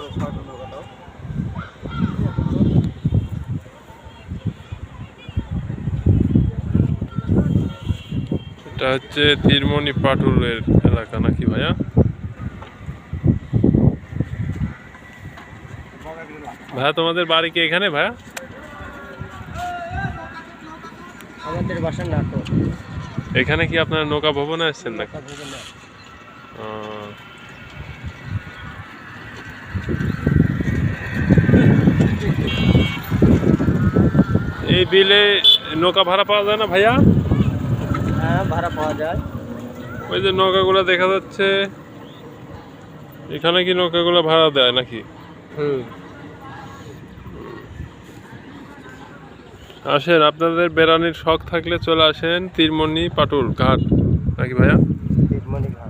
বড় ছোট নৌকাটাও। এটা হচ্ছে তীরমণি পাটুলের এলাকা নাকি ভাইয়া? ভাইয়া তোমাদের বাড়ি কি এখানে ভাইয়া? আমাদের বাসা নাটোর। এখানে কি আপনারা নৌকা ভবনে আসছেন নাকি? নৌকা ভবনে। এই বিলে নৌকা ভাড়া পাওয়া যায় না ভাইয়া? হ্যাঁ, ভাড়া পাওয়া যায়। ওই যে নৌকাগুলো দেখা যাচ্ছে, এখানে কি নৌকাগুলো ভাড়া দেয় নাকি? আসেন, আপনাদের বেড়ানির শখ থাকলে চলে আসেন তীরমণি পাটুল ঘাট নাকি ভাইয়া? তীরমণি ঘাট।